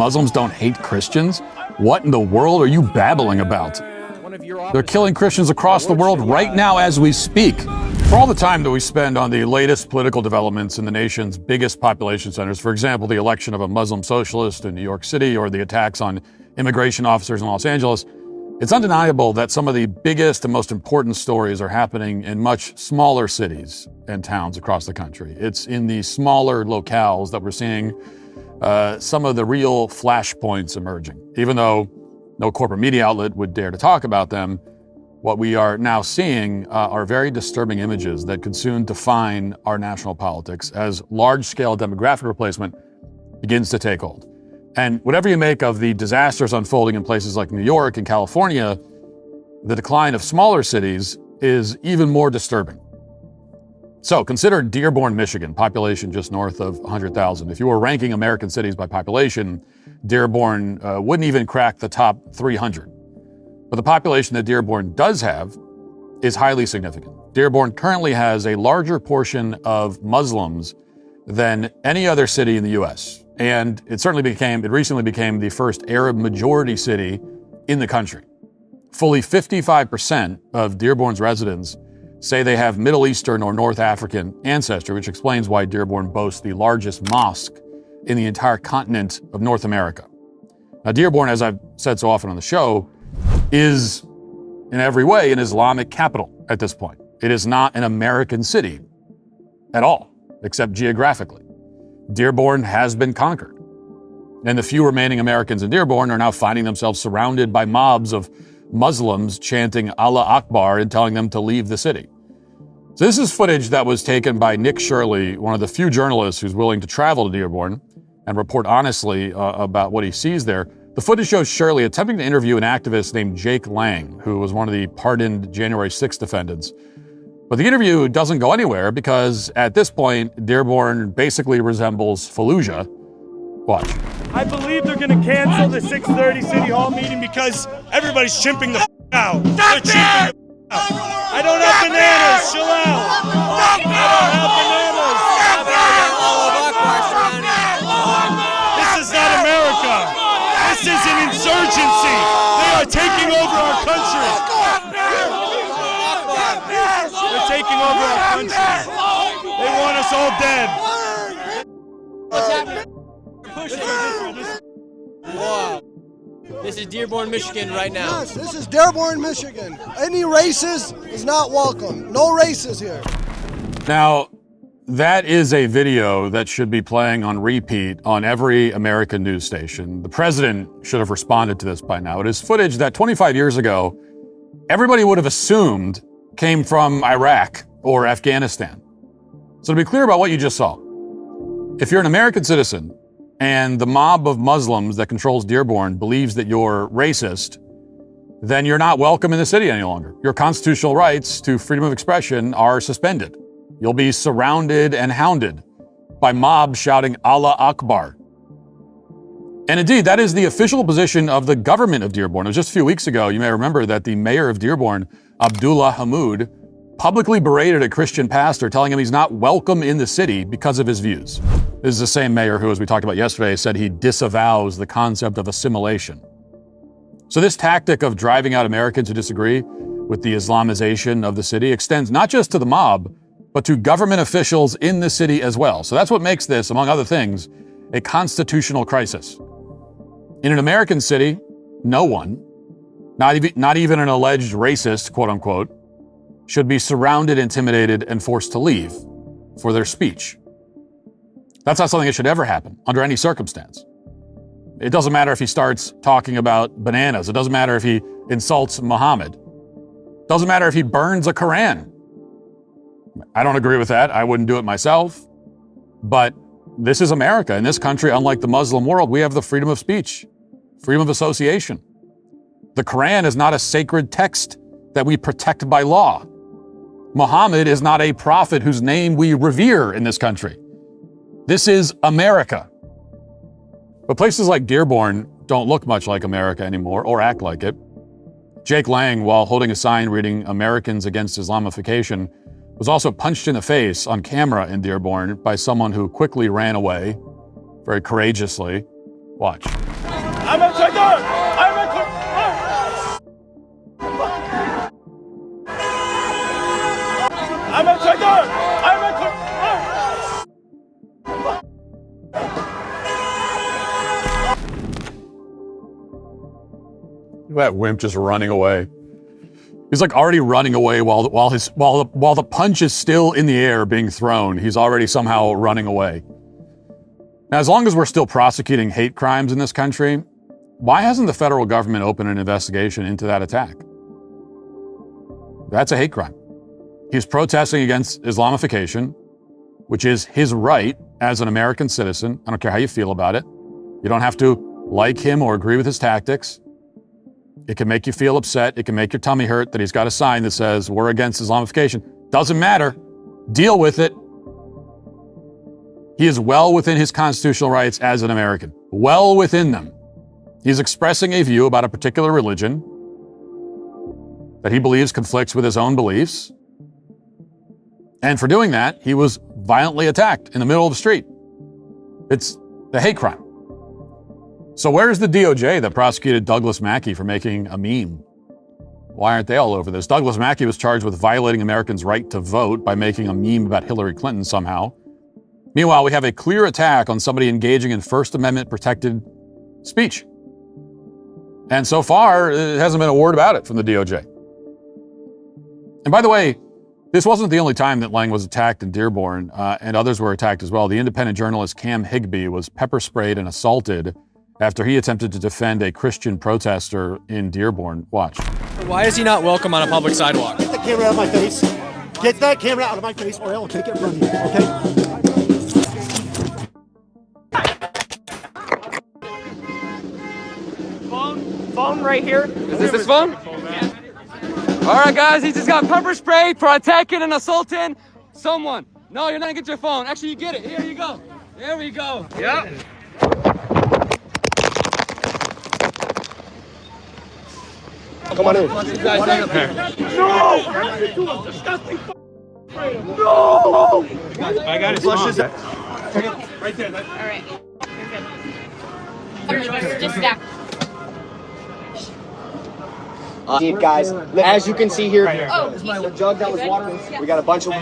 Muslims don't hate Christians? What in the world are you babbling about? They're killing Christians across the world right now as we speak. For all the time that we spend on the latest political developments in the nation's biggest population centers, for example, the election of a Muslim socialist in New York City or the attacks on immigration officers in Los Angeles, it's undeniable that some of the biggest and most important stories are happening in much smaller cities and towns across the country. It's in the smaller locales that we're seeing some of the real flashpoints emerging. Even though no corporate media outlet would dare to talk about them, what we are now seeing are very disturbing images that could soon define our national politics as large-scale demographic replacement begins to take hold. And whatever you make of the disasters unfolding in places like New York and California, the decline of smaller cities is even more disturbing. So consider Dearborn, Michigan, population just north of 100,000. If you were ranking American cities by population, Dearborn wouldn't even crack the top 300. But the population that Dearborn does have is highly significant. Dearborn currently has a larger portion of Muslims than any other city in the U.S. And it recently became the first Arab majority city in the country. Fully 55% of Dearborn's residents say they have Middle Eastern or North African ancestry, which explains why Dearborn boasts the largest mosque in the entire continent of North America. Now, Dearborn, as I've said so often on the show, is in every way an Islamic capital at this point. It is not an American city at all, except geographically. Dearborn has been conquered. And the few remaining Americans in Dearborn are now finding themselves surrounded by mobs of Muslims chanting Allah Akbar and telling them to leave the city. So this is footage that was taken by Nick Shirley, one of the few journalists who's willing to travel to Dearborn and report honestly about what he sees there. The footage shows Shirley attempting to interview an activist named Jake Lang, who was one of the pardoned January 6th defendants. But the interview doesn't go anywhere because at this point, Dearborn basically resembles Fallujah. Watch. I believe they're going to cancel the 6:30 City Hall meeting because everybody's chimping the out. They're chimping the out. I don't have bananas. Chill out. I don't have bananas. This is not America. This is an insurgency. They are taking over our country. They're taking over our country. They want us all dead. What's happening? Wow. This is Dearborn, Michigan right now. Yes, this is Dearborn, Michigan. Any racist is not welcome. No racists here. Now, that is a video that should be playing on repeat on every American news station. The president should have responded to this by now. It is footage that 25 years ago, everybody would have assumed came from Iraq or Afghanistan. So to be clear about what you just saw, if you're an American citizen and the mob of Muslims that controls Dearborn believes that you're racist, then you're not welcome in the city any longer. Your constitutional rights to freedom of expression are suspended. You'll be surrounded and hounded by mobs shouting Allah Akbar. And indeed, that is the official position of the government of Dearborn. It was just a few weeks ago, you may remember that the mayor of Dearborn, Abdullah Hamoud, publicly berated a Christian pastor, telling him he's not welcome in the city because of his views. This is the same mayor who, as we talked about yesterday, said he disavows the concept of assimilation. So this tactic of driving out Americans who disagree with the Islamization of the city extends not just to the mob, but to government officials in the city as well. So that's what makes this, among other things, a constitutional crisis. In an American city, no one, not even an alleged racist, quote unquote, should be surrounded, intimidated, and forced to leave for their speech. That's not something that should ever happen under any circumstance. It doesn't matter if he starts talking about bananas. It doesn't matter if he insults Muhammad. It doesn't matter if he burns a Quran. I don't agree with that. I wouldn't do it myself. But this is America. In this country, unlike the Muslim world, we have the freedom of speech, freedom of association. The Quran is not a sacred text that we protect by law. Muhammad is not a prophet whose name we revere in this country. This is America. But places like Dearborn don't look much like America anymore or act like it. Jake Lang, while holding a sign reading Americans Against Islamification, was also punched in the face on camera in Dearborn by someone who quickly ran away, very courageously. Watch. I'm a traitor! I'm a I'm a traitor! I'm a That wimp just running away. He's like already running away while the punch is still in the air being thrown. He's already somehow running away. Now, as long as we're still prosecuting hate crimes in this country, why hasn't the federal government opened an investigation into that attack? That's a hate crime. He's protesting against Islamification, which is his right as an American citizen. I don't care how you feel about it. You don't have to like him or agree with his tactics. It can make you feel upset. It can make your tummy hurt that he's got a sign that says, we're against Islamification. Doesn't matter. Deal with it. He is well within his constitutional rights as an American. Well within them. He's expressing a view about a particular religion that he believes conflicts with his own beliefs. And for doing that, he was violently attacked in the middle of the street. It's a hate crime. So where's the DOJ that prosecuted Douglas Mackey for making a meme? Why aren't they all over this? Douglas Mackey was charged with violating Americans' right to vote by making a meme about Hillary Clinton somehow. Meanwhile, we have a clear attack on somebody engaging in First Amendment protected speech. And so far, it hasn't been a word about it from the DOJ. And by the way, this wasn't the only time that Lang was attacked in Dearborn, and others were attacked as well. The independent journalist Cam Higbee was pepper sprayed and assaulted after he attempted to defend a Christian protester in Dearborn. Watch. Why is he not welcome on a public sidewalk? Get the camera out of my face. Get that camera out of my face, or I'll take it from you, okay? Phone right here. Is this his phone? All right, guys, he just got pepper sprayed for attacking and assaulting someone. No, you're not gonna get your phone. Actually, you get it. Here you go. There we go. Yep. Come on in. You guys hang up here. No! No! I got his phone. Right there. All right. You're good. Just stack. Deep, guys. As you can see here, the jug that was water. We got a bunch of.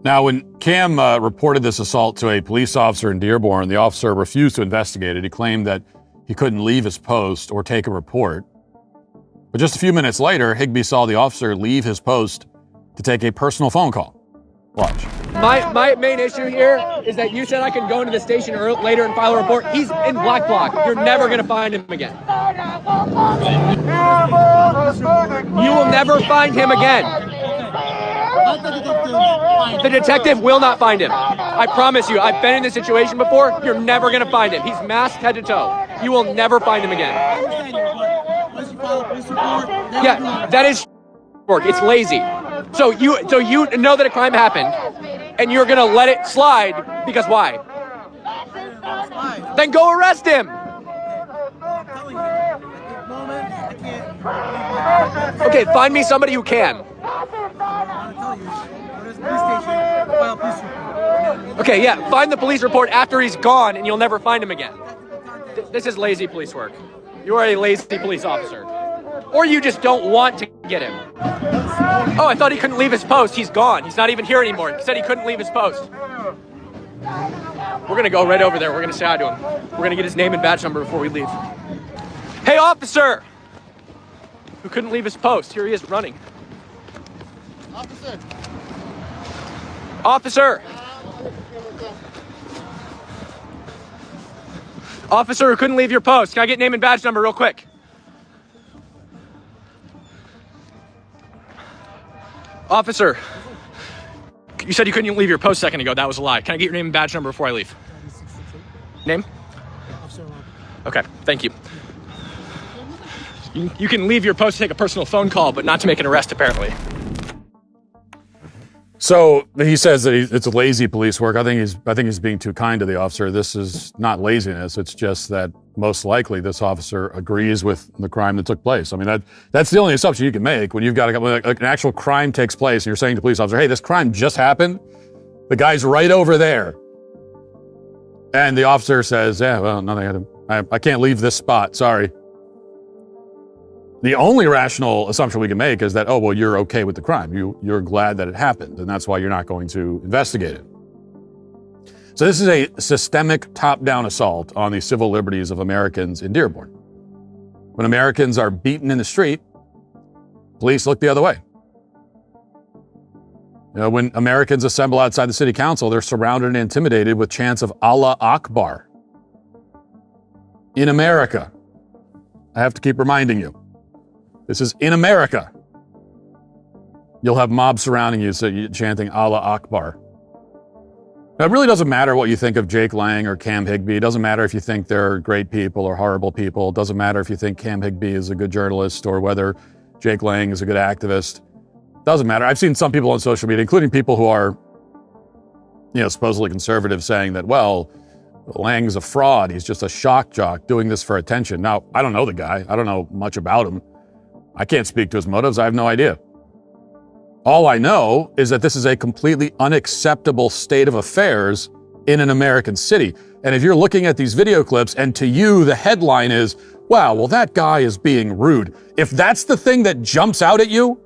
Now, when Cam reported this assault to a police officer in Dearborn, the officer refused to investigate it. He claimed that he couldn't leave his post or take a report. But just a few minutes later, Higbee saw the officer leave his post to take a personal phone call. Watch. My main issue here is that you said I could go into the station later and file a report. He's in black bloc. You're never going to find him again. You will never find him again. The detective will not find him. I promise you, I've been in this situation before. You're never going to find him. He's masked head to toe. You will never find him again. Yeah, that is work. It's lazy. So you know that a crime happened, and you're gonna let it slide because why? Then go arrest him. Okay, find me somebody who can. Okay, yeah, find the police report after he's gone, and you'll never find him again. This is lazy police work. You are a lazy police officer. Or you just don't want to get him. Oh, I thought he couldn't leave his post. He's gone. He's not even here anymore. He said he couldn't leave his post. We're gonna go right over there. We're gonna say hi to him. We're gonna get his name and badge number before we leave. Hey, officer! Who couldn't leave his post. Here he is running. Officer. Officer! Officer who couldn't leave your post. Can I get name and badge number real quick? Officer, you said you couldn't leave your post a second ago. That was a lie. Can I get your name and badge number before I leave? Name? Okay, thank you. You can leave your post to take a personal phone call, but not to make an arrest, apparently. So he says that it's a lazy police work. I think he's being too kind to the officer. This is not laziness. It's just that most likely this officer agrees with the crime that took place. I mean, that's the only assumption you can make when you've got an actual crime takes place and you're saying to the police officer, hey, this crime just happened. The guy's right over there. And the officer says, yeah, well, nothing hit him. I can't leave this spot, sorry. The only rational assumption we can make is that, oh, well, you're okay with the crime. You're glad that it happened, and that's why you're not going to investigate it. So this is a systemic top-down assault on the civil liberties of Americans in Dearborn. When Americans are beaten in the street, police look the other way. You know, when Americans assemble outside the city council, they're surrounded and intimidated with chants of Allah Akbar. In America. I have to keep reminding you. This is in America. You'll have mobs surrounding you, chanting Allah Akbar. Now, it really doesn't matter what you think of Jake Lang or Cam Higbee. It doesn't matter if you think they're great people or horrible people. It doesn't matter if you think Cam Higbee is a good journalist or whether Jake Lang is a good activist. It doesn't matter. I've seen some people on social media, including people who are, supposedly conservative, saying that, well, Lang's a fraud. He's just a shock jock doing this for attention. Now, I don't know the guy. I don't know much about him. I can't speak to his motives. I have no idea. All I know is that this is a completely unacceptable state of affairs in an American city. And if you're looking at these video clips and to you the headline is, wow, well, that guy is being rude. If that's the thing that jumps out at you,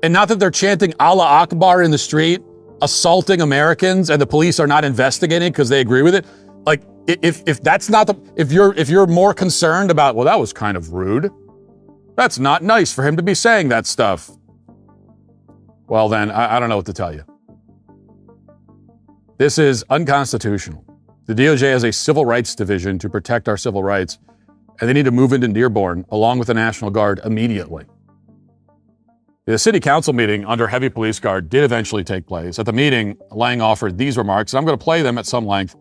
and not that they're chanting Allah Akbar in the street, assaulting Americans, and the police are not investigating because they agree with it, like if that's not if you're more concerned about, well, that was kind of rude, that's not nice for him to be saying that stuff, well, then I don't know what to tell you. This is unconstitutional. The DOJ has a civil rights division to protect our civil rights, and they need to move into Dearborn along with the National Guard immediately. The city council meeting under heavy police guard did eventually take place. At the meeting, Lang offered these remarks, and I'm going to play them at some length,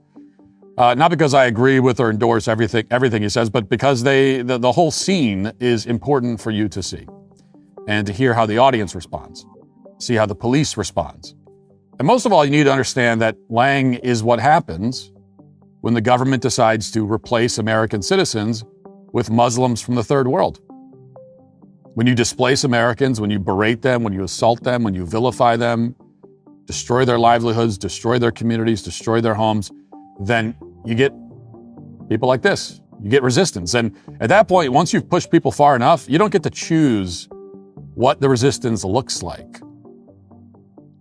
not because I agree with or endorse everything he says, but because the whole scene is important for you to see and to hear how the audience responds, see how the police responds. And most of all, you need to understand that Lang is what happens when the government decides to replace American citizens with Muslims from the third world. When you displace Americans, when you berate them, when you assault them, when you vilify them, destroy their livelihoods, destroy their communities, destroy their homes, then you get people like this. You get resistance. And at that point, once you've pushed people far enough, you don't get to choose what the resistance looks like.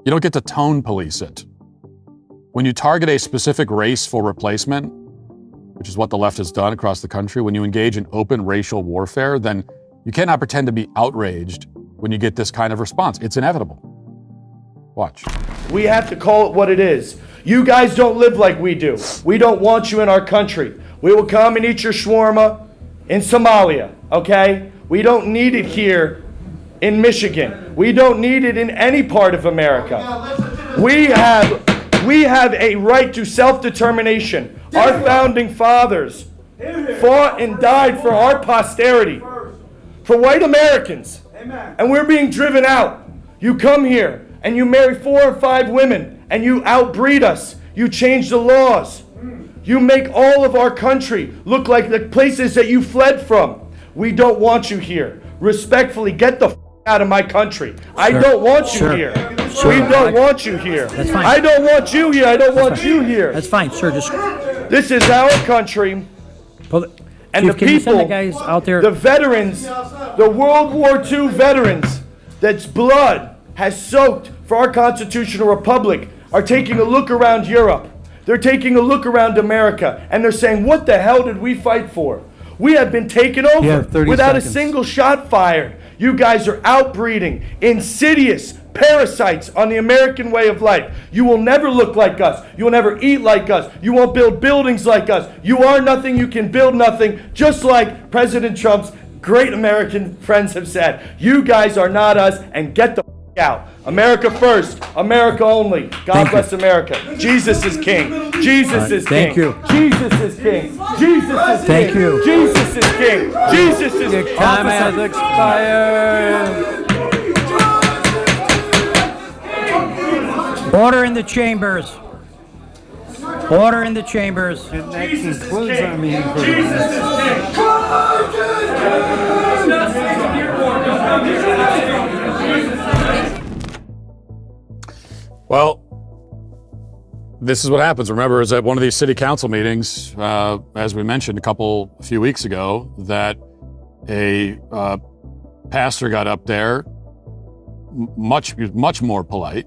You don't get to tone police it. When you target a specific race for replacement, which is what the left has done across the country, when you engage in open racial warfare, then you cannot pretend to be outraged when you get this kind of response. It's inevitable. Watch. We have to call it what it is. You guys don't live like we do. We don't want you in our country. We will come and eat your shawarma in Somalia, okay? We don't need it here in Michigan. We don't need it in any part of America. We have a right to self-determination. Our founding fathers fought and died for our posterity, for white Americans. And we're being driven out. You come here and you marry 4 or 5 women and you outbreed us. You change the laws. You make all of our country look like the places that you fled from. We don't want you here. Respectfully, get the out of my country. I don't want you here. We don't want you here. That's fine. I don't want you here. I don't want you here. That's fine, sir. Just This is our country. And the Chief, can you send people, the guys out there? the veterans, the World War II veterans, that's blood has soaked for our constitutional republic, are taking a look around Europe. They're taking a look around America, and they're saying, what the hell did we fight for? We have been taken over without a single shot fired. You guys are outbreeding, insidious parasites on the American way of life. You will never look like us. You will never eat like us. You won't build buildings like us. You are nothing. You can build nothing. Just like President Trump's great American friends have said. You guys are not us, and get the out. America first. America only. God bless America. Jesus is King. Jesus is King. Thank you. Jesus is King. Jesus is King. Thank you. Jesus is King. Jesus is King. Time has expired. Order in the chambers. Order in the chambers. And that concludes our meeting for the Jesus is Well, this is what happens. Remember, it was at one of these city council meetings, as we mentioned a few weeks ago, that a pastor got up there, much more polite,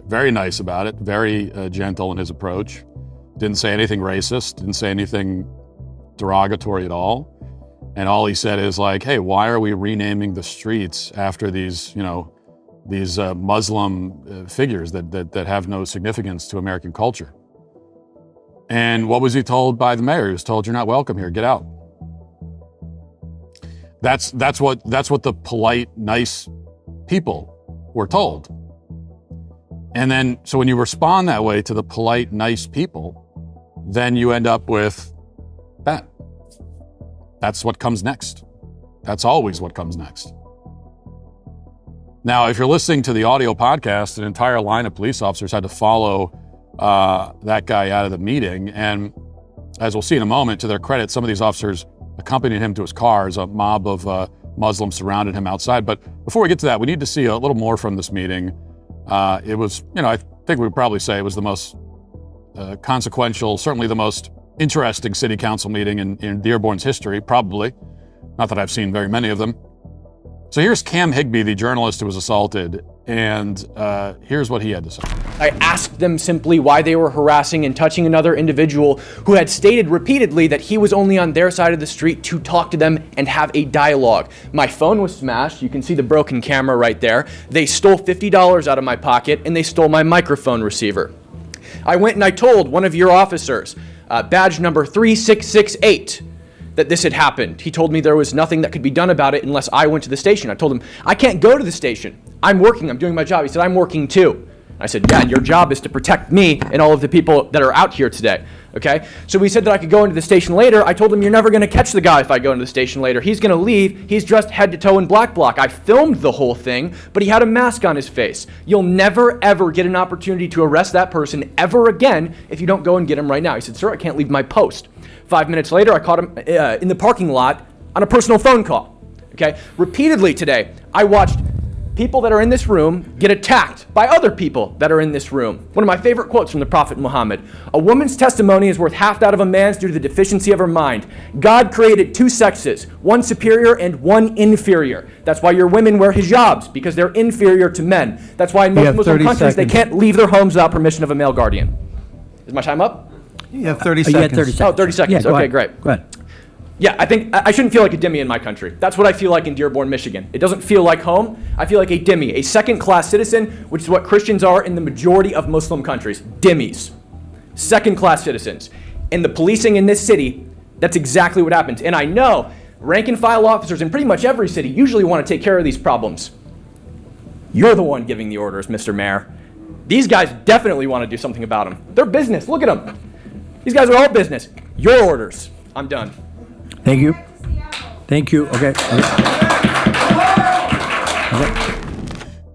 very nice about it, very gentle in his approach. Didn't say anything racist, didn't say anything derogatory at all. And all he said is like, hey, why are we renaming the streets after these, these Muslim figures that have no significance to American culture? And what was he told by the mayor? He was told, you're not welcome here, get out. That's what the polite, nice people were told. And then, so when you respond that way to the polite, nice people, then you end up with that. That's what comes next. That's always what comes next. Now, if you're listening to the audio podcast, an entire line of police officers had to follow that guy out of the meeting. And as we'll see in a moment, to their credit, some of these officers accompanied him to his car as a mob of Muslims surrounded him outside. But before we get to that, we need to see a little more from this meeting. It was, I think we would probably say it was the most consequential, certainly the most interesting city council meeting in Dearborn's history, probably. Not that I've seen very many of them. So here's Cam Higbee, the journalist who was assaulted, and here's what he had to say. I asked them simply why they were harassing and touching another individual who had stated repeatedly that he was only on their side of the street to talk to them and have a dialogue. My phone was smashed. You can see the broken camera right there. They stole $50 out of my pocket, and they stole my microphone receiver. I went and I told one of your officers, badge number 3668, that this had happened. He told me there was nothing that could be done about it unless I went to the station. I told him, I can't go to the station. I'm working. I'm doing my job. He said, I'm working too. I said, yeah, and your job is to protect me and all of the people that are out here today. Okay? So we said that I could go into the station later. I told him, you're never going to catch the guy if I go into the station later. He's going to leave. He's dressed head to toe in black bloc. I filmed the whole thing, but he had a mask on his face. You'll never, ever get an opportunity to arrest that person ever again if you don't go and get him right now. He said, sir, I can't leave my post. 5 minutes later, I caught him in the parking lot on a personal phone call. Okay? Repeatedly today, I watched people that are in this room get attacked by other people that are in this room. One of my favorite quotes from the Prophet Muhammad: a woman's testimony is worth half that of a man's due to the deficiency of her mind. God created two sexes, one superior and one inferior. That's why your women wear hijabs, because they're inferior to men. That's why in most Muslim countries they can't leave their homes without permission of a male guardian. Is my time up? You have 30 seconds. You had 30 seconds. Oh, 30 seconds. Yeah, okay, ahead. great. Go ahead. Yeah, I think I shouldn't feel like a dhimmi in my country. That's what I feel like in Dearborn, Michigan. It doesn't feel like home. I feel like a dhimmi, a second-class citizen, which is what Christians are in the majority of Muslim countries. Dhimmis. Second-class citizens. And the policing in this city, that's exactly what happens. And I know rank-and-file officers in pretty much every city usually want to take care of these problems. You're the one giving the orders, Mr. Mayor. These guys definitely want to do something about them. They're business. Look at them. These guys are all business. Your orders. I'm done. Thank you. Thank you. Okay.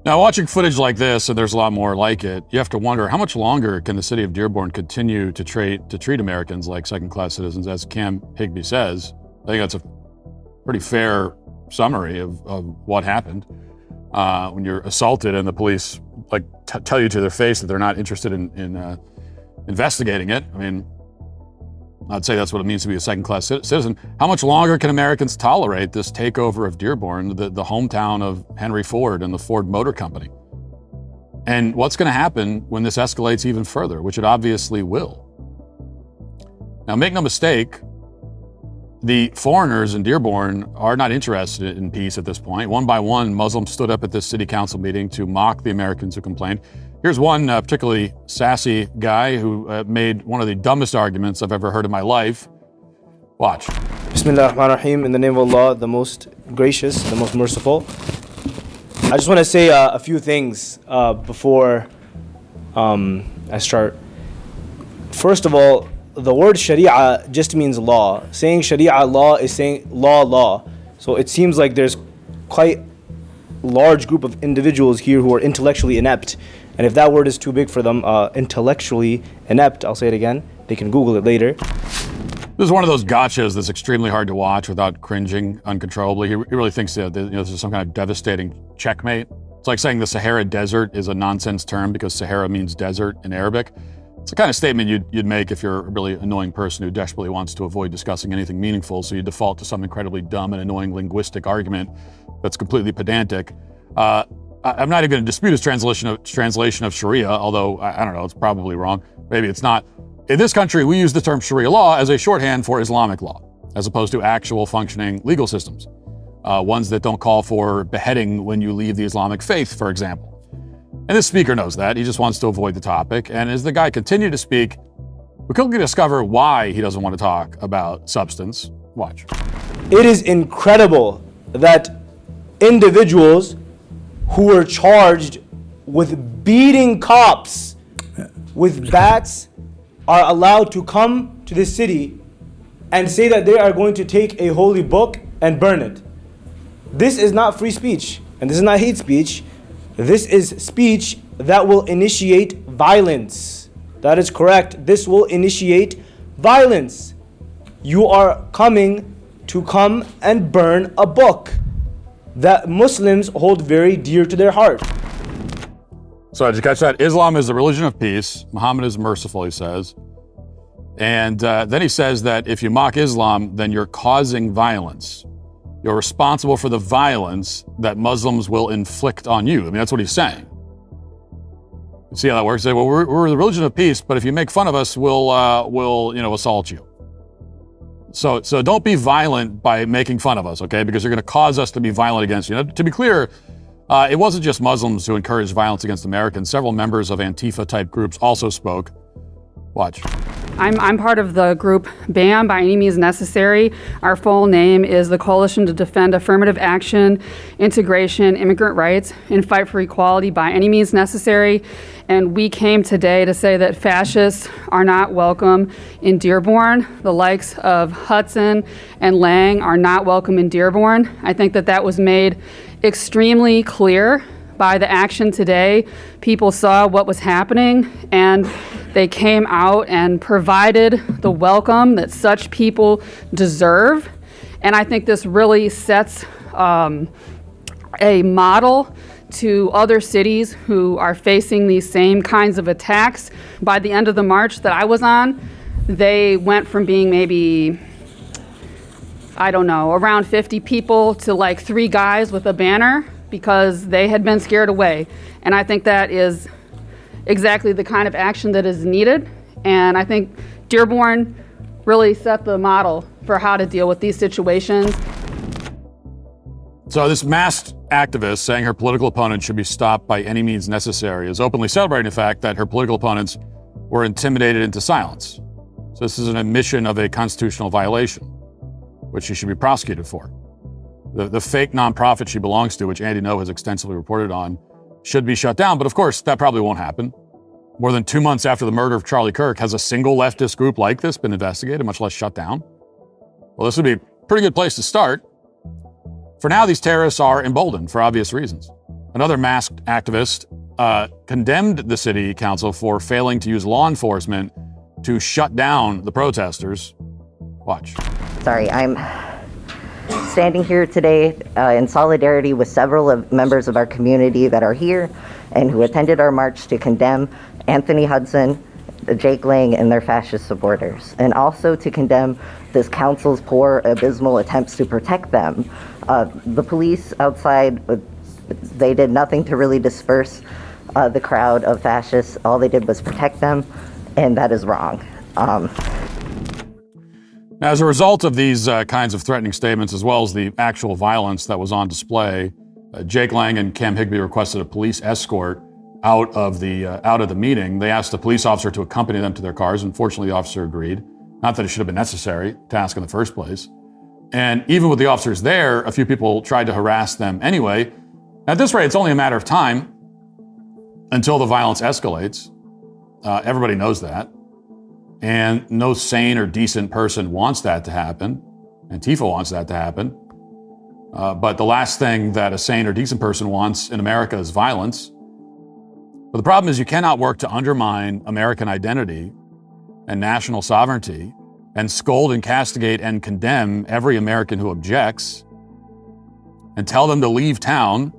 Now, watching footage like this, and there's a lot more like it, you have to wonder, how much longer can the city of Dearborn continue to treat Americans like second-class citizens, as Cam Higbee says? I think that's a pretty fair summary of what happened. When you're assaulted and the police tell you to their face that they're not interested in investigating it. I mean, I'd say that's what it means to be a second-class citizen. How much longer can Americans tolerate this takeover of Dearborn, the hometown of Henry Ford and the Ford Motor Company? And what's going to happen when this escalates even further, which it obviously will? Now, make no mistake, the foreigners in Dearborn are not interested in peace at this point. One by one, Muslims stood up at this city council meeting to mock the Americans who complained. Here's one particularly sassy guy who made one of the dumbest arguments I've ever heard in my life. Watch. Bismillah ar-Rahman ar-Rahim, in the name of Allah, the most gracious, the most merciful. I just want to say a few things before I start. First of all, the word Sharia just means law. Saying Sharia law is saying law. So it seems like there's quite a large group of individuals here who are intellectually inept. And if that word is too big for them, intellectually inept, I'll say it again, they can Google it later. This is one of those gotchas that's extremely hard to watch without cringing uncontrollably. He really thinks this is some kind of devastating checkmate. It's like saying the Sahara Desert is a nonsense term because Sahara means desert in Arabic. It's the kind of statement you'd make if you're a really annoying person who desperately wants to avoid discussing anything meaningful, so you default to some incredibly dumb and annoying linguistic argument that's completely pedantic. I'm not even going to dispute his translation of Sharia, although I don't know, it's probably wrong. Maybe it's not. In this country, we use the term Sharia law as a shorthand for Islamic law, as opposed to actual functioning legal systems, ones that don't call for beheading when you leave the Islamic faith, for example. And this speaker knows that. He just wants to avoid the topic. And as the guy continued to speak, we quickly discover why he doesn't want to talk about substance. Watch. It is incredible that individuals who were charged with beating cops with bats are allowed to come to this city and say that they are going to take a holy book and burn it. This is not free speech, and this is not hate speech. This is speech that will initiate violence. That is correct. This will initiate violence. You are coming to come and burn a book that Muslims hold very dear to their heart. So did you catch that? Islam is the religion of peace. Muhammad is merciful, he says. And then he says that if you mock Islam, then you're causing violence. You're responsible for the violence that Muslims will inflict on you. I mean, that's what he's saying. You see how that works? They say, well, we're the religion of peace, but if you make fun of us, we'll assault you. So don't be violent by making fun of us, okay? Because you're going to cause us to be violent against you. Now, to be clear, it wasn't just Muslims who encouraged violence against Americans. Several members of Antifa-type groups also spoke. Watch. I'm part of the group BAM, By Any Means Necessary. Our full name is the Coalition to Defend Affirmative Action, Integration, Immigrant Rights, and Fight for Equality by Any Means Necessary. And we came today to say that fascists are not welcome in Dearborn. The likes of Hudson and Lang are not welcome in Dearborn. I think that was made extremely clear by the action today. People saw what was happening, and they came out and provided the welcome that such people deserve. And I think this really sets a model to other cities who are facing these same kinds of attacks. By the end of the march that I was on, they went from being maybe, I don't know, around 50 people to like 3 guys with a banner, because they had been scared away. And I think that is exactly the kind of action that is needed. And I think Dearborn really set the model for how to deal with these situations. So this masked activist saying her political opponent should be stopped by any means necessary is openly celebrating the fact that her political opponents were intimidated into silence. So this is an admission of a constitutional violation, which she should be prosecuted for. The fake nonprofit she belongs to, which Andy Ngo has extensively reported on, should be shut down. But of course, that probably won't happen. More than 2 months after the murder of Charlie Kirk, has a single leftist group like this been investigated, much less shut down? Well, this would be a pretty good place to start. For now, these terrorists are emboldened for obvious reasons. Another masked activist condemned the city council for failing to use law enforcement to shut down the protesters. Watch. Sorry, I'm standing here today in solidarity with several members of our community that are here and who attended our march to condemn Anthony Hudson, Jake Lang, and their fascist supporters, and also to condemn this council's poor, abysmal attempts to protect them. The police outside, they did nothing to really disperse the crowd of fascists. All they did was protect them, and that is wrong. Now, as a result of these kinds of threatening statements, as well as the actual violence that was on display, Jake Lang and Cam Higbee requested a police escort out of the meeting. They asked a police officer to accompany them to their cars. Unfortunately, the officer agreed. Not that it should have been necessary to ask in the first place. And even with the officers there, a few people tried to harass them anyway. At this rate, it's only a matter of time until the violence escalates. Everybody knows that. And no sane or decent person wants that to happen. Antifa wants that to happen. But the last thing that a sane or decent person wants in America is violence. But the problem is you cannot work to undermine American identity and national sovereignty and scold and castigate and condemn every American who objects and tell them to leave town,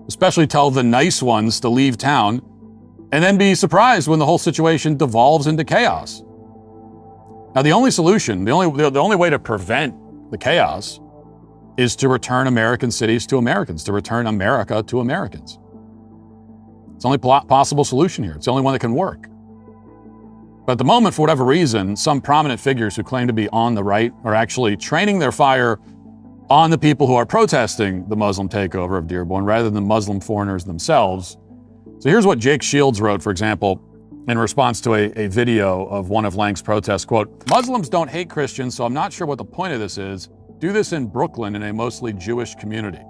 especially tell the nice ones to leave town, and then be surprised when the whole situation devolves into chaos. Now, the only solution, the only way to prevent the chaos is to return American cities to Americans, to return America to Americans. It's the only possible solution here. It's the only one that can work. But at the moment, for whatever reason, some prominent figures who claim to be on the right are actually training their fire on the people who are protesting the Muslim takeover of Dearborn rather than the Muslim foreigners themselves. So here's what Jake Shields wrote, for example, in response to a video of one of Lang's protests, quote, "Muslims don't hate Christians, so I'm not sure what the point of this is. Do this in Brooklyn in a mostly Jewish community."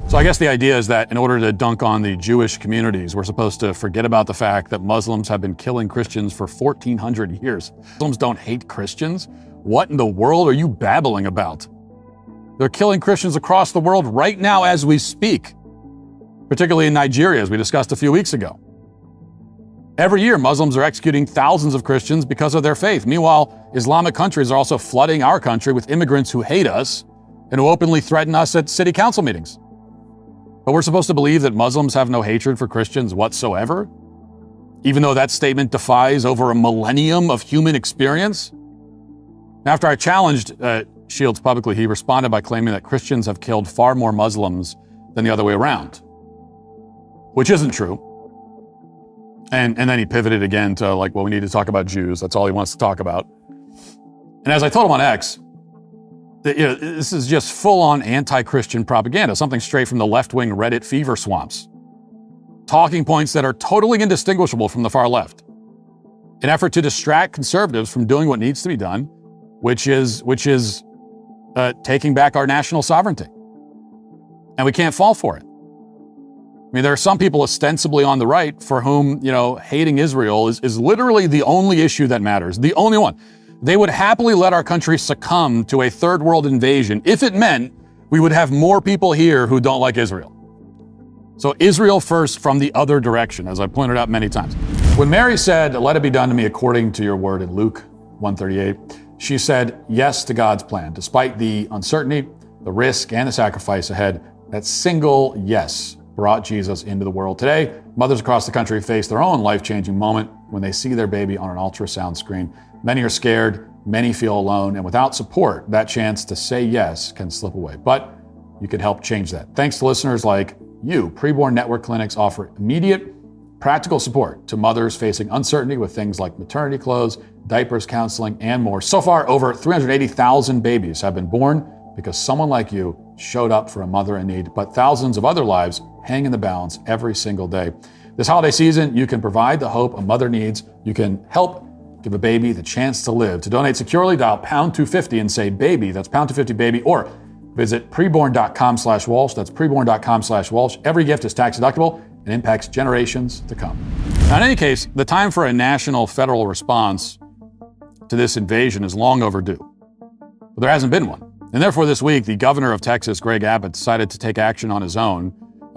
So I guess the idea is that in order to dunk on the Jewish communities, we're supposed to forget about the fact that Muslims have been killing Christians for 1,400 years. Muslims don't hate Christians? What in the world are you babbling about? They're killing Christians across the world right now as we speak, particularly in Nigeria, as we discussed a few weeks ago. Every year, Muslims are executing thousands of Christians because of their faith. Meanwhile, Islamic countries are also flooding our country with immigrants who hate us and who openly threaten us at city council meetings. But we're supposed to believe that Muslims have no hatred for Christians whatsoever, even though that statement defies over a millennium of human experience? After I challenged Shields publicly, he responded by claiming that Christians have killed far more Muslims than the other way around, which isn't true. And then he pivoted again to like, well, we need to talk about Jews. That's all he wants to talk about. And as I told him on X, this is just full-on anti-Christian propaganda, something straight from the left-wing Reddit fever swamps. Talking points that are totally indistinguishable from the far left. An effort to distract conservatives from doing what needs to be done, which is taking back our national sovereignty. And we can't fall for it. I mean, there are some people ostensibly on the right for whom, hating Israel is literally the only issue that matters, the only one. They would happily let our country succumb to a third world invasion if it meant we would have more people here who don't like Israel. So Israel first from the other direction, as I pointed out many times. When Mary said, "Let it be done to me according to your word" in Luke 1:38, she said yes to God's plan. Despite the uncertainty, the risk, and the sacrifice ahead, that single yes brought Jesus into the world. Today, mothers across the country face their own life-changing moment when they see their baby on an ultrasound screen. Many are scared, many feel alone, and without support, that chance to say yes can slip away. But you can help change that. Thanks to listeners like you, Preborn Network clinics offer immediate, practical support to mothers facing uncertainty with things like maternity clothes, diapers, counseling, and more. So far, over 380,000 babies have been born because someone like you showed up for a mother in need, but thousands of other lives hang in the balance every single day. This holiday season, you can provide the hope a mother needs. You can help give a baby the chance to live. To donate securely, dial pound 250 and say baby. That's pound 250 baby, or visit preborn.com/Walsh. That's preborn.com/Walsh. Every gift is tax deductible and impacts generations to come. Now, in any case, the time for a national federal response to this invasion is long overdue. But there hasn't been one. And therefore, this week, the governor of Texas, Greg Abbott, decided to take action on his own.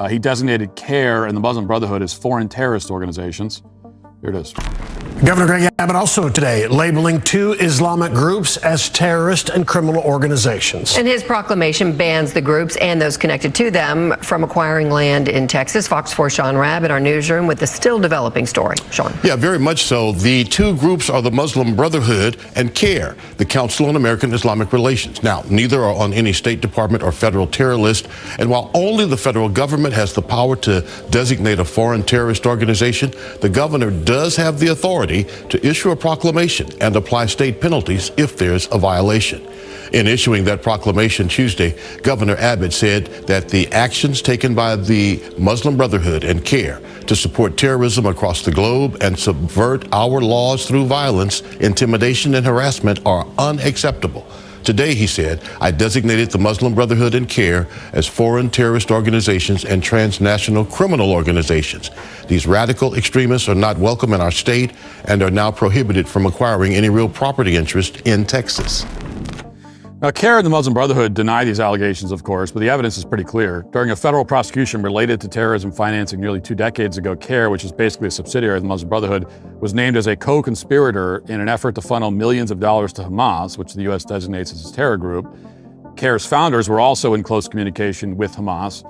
He designated CARE and the Muslim Brotherhood as foreign terrorist organizations. Here it is. Governor Greg Abbott also today labeling two Islamic groups as terrorist and criminal organizations. And his proclamation bans the groups and those connected to them from acquiring land in Texas. Fox 4 Sean Rabb in our newsroom with the still developing story. Sean. Yeah, very much so. The two groups are the Muslim Brotherhood and CARE, the Council on American Islamic Relations. Now, neither are on any State Department or federal terror list. And while only the federal government has the power to designate a foreign terrorist organization, the governor does have the authority to issue a proclamation and apply state penalties if there's a violation. In issuing that proclamation Tuesday, Governor Abbott said that the actions taken by the Muslim Brotherhood and CARE to support terrorism across the globe and subvert our laws through violence, intimidation, and harassment are unacceptable. Today, he said, I designated the Muslim Brotherhood and CARE as foreign terrorist organizations and transnational criminal organizations. These radical extremists are not welcome in our state and are now prohibited from acquiring any real property interest in Texas. Now, CARE and the Muslim Brotherhood deny these allegations, of course, but the evidence is pretty clear. During a federal prosecution related to terrorism financing nearly 2 decades ago, CARE, which is basically a subsidiary of the Muslim Brotherhood, was named as a co-conspirator in an effort to funnel millions of dollars to Hamas, which the U.S. designates as a terror group. CARE's founders were also in close communication with Hamas.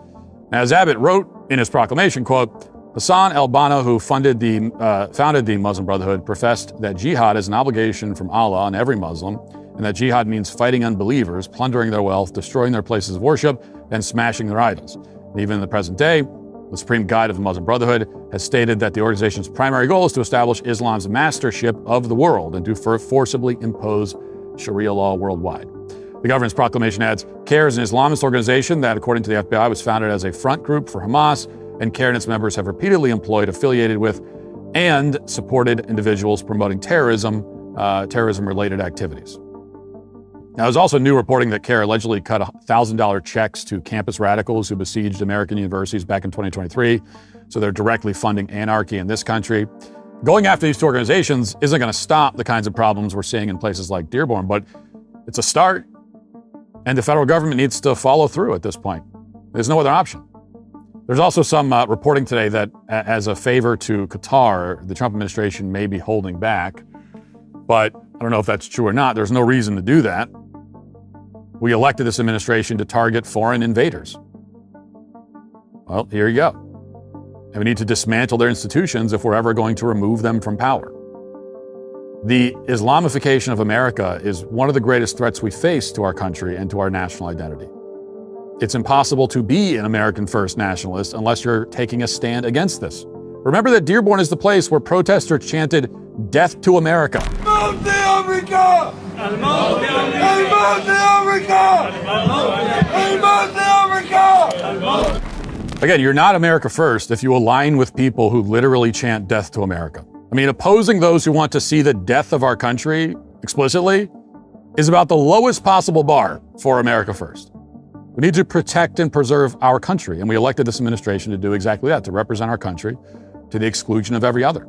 Now, as Abbott wrote in his proclamation, quote, Hassan al-Banna, who founded the Muslim Brotherhood, professed that jihad is an obligation from Allah on every Muslim, and that jihad means fighting unbelievers, plundering their wealth, destroying their places of worship, and smashing their idols. And even in the present day, the Supreme Guide of the Muslim Brotherhood has stated that the organization's primary goal is to establish Islam's mastership of the world and to forcibly impose Sharia law worldwide. The government's proclamation adds, CARE is an Islamist organization that, according to the FBI, was founded as a front group for Hamas, and CARE and its members have repeatedly employed, affiliated with, and supported individuals promoting terrorism-related activities. Now, there's also new reporting that CARE allegedly cut $1,000 checks to campus radicals who besieged American universities back in 2023, so they're directly funding anarchy in this country. Going after these two organizations isn't going to stop the kinds of problems we're seeing in places like Dearborn, but it's a start, and the federal government needs to follow through at this point. There's no other option. There's also some reporting today that as a favor to Qatar, the Trump administration may be holding back, but I don't know if that's true or not. There's no reason to do that. We elected this administration to target foreign invaders. Well, here you go. And we need to dismantle their institutions if we're ever going to remove them from power. The Islamification of America is one of the greatest threats we face to our country and to our national identity. It's impossible to be an American first nationalist unless you're taking a stand against this. Remember that Dearborn is the place where protesters chanted, "Death to America." Again, you're not America first if you align with people who literally chant death to America. I mean, opposing those who want to see the death of our country explicitly is about the lowest possible bar for America first. We need to protect and preserve our country, and we elected this administration to do exactly that, to represent our country to the exclusion of every other.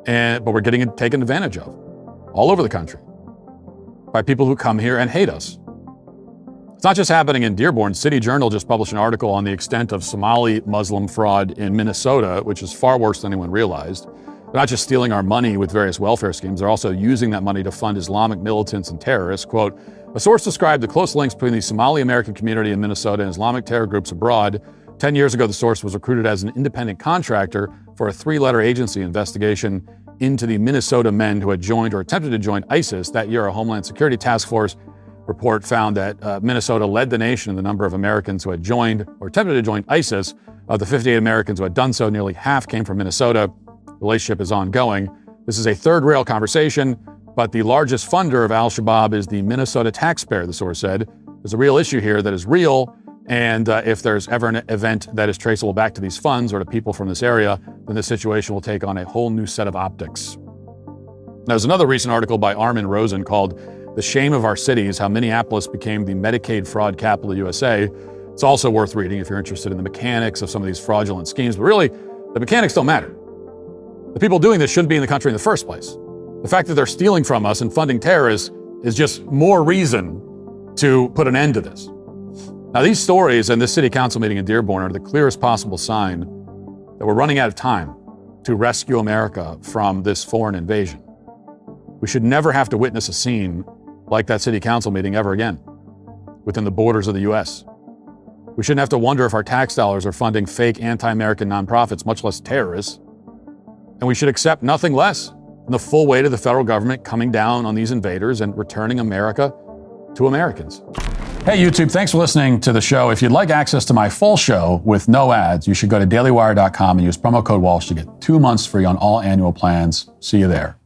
But we're getting taken advantage of all over the country by people who come here and hate us. It's not just happening in Dearborn. City Journal just published an article on the extent of Somali Muslim fraud in Minnesota, which is far worse than anyone realized. They're not just stealing our money with various welfare schemes, they're also using that money to fund Islamic militants and terrorists. Quote, a source described the close links between the Somali American community in Minnesota and Islamic terror groups abroad. 10 years ago, the source was recruited as an independent contractor for a 3-letter agency investigation into the Minnesota men who had joined or attempted to join ISIS. That year, a Homeland Security Task Force report found that Minnesota led the nation in the number of Americans who had joined or attempted to join ISIS. Of the 58 Americans who had done so, nearly half came from Minnesota. The relationship is ongoing. This is a third rail conversation, but the largest funder of al-Shabaab is the Minnesota taxpayer, the source said. There's a real issue here that is real, and if there's ever an event that is traceable back to these funds or to people from this area, then the situation will take on a whole new set of optics. There's another recent article by Armin Rosen called The Shame of Our Cities, How Minneapolis Became the Medicaid Fraud Capital of USA. It's also worth reading if you're interested in the mechanics of some of these fraudulent schemes, but really, the mechanics don't matter. The people doing this shouldn't be in the country in the first place. The fact that they're stealing from us and funding terrorists is just more reason to put an end to this. Now, these stories and this city council meeting in Dearborn are the clearest possible sign that we're running out of time to rescue America from this foreign invasion. We should never have to witness a scene like that city council meeting ever again within the borders of the U.S. We shouldn't have to wonder if our tax dollars are funding fake anti-American nonprofits, much less terrorists. And we should accept nothing less than the full weight of the federal government coming down on these invaders and returning America to Americans. Hey, YouTube, thanks for listening to the show. If you'd like access to my full show with no ads, you should go to dailywire.com and use promo code Walsh to get 2 months free on all annual plans. See you there.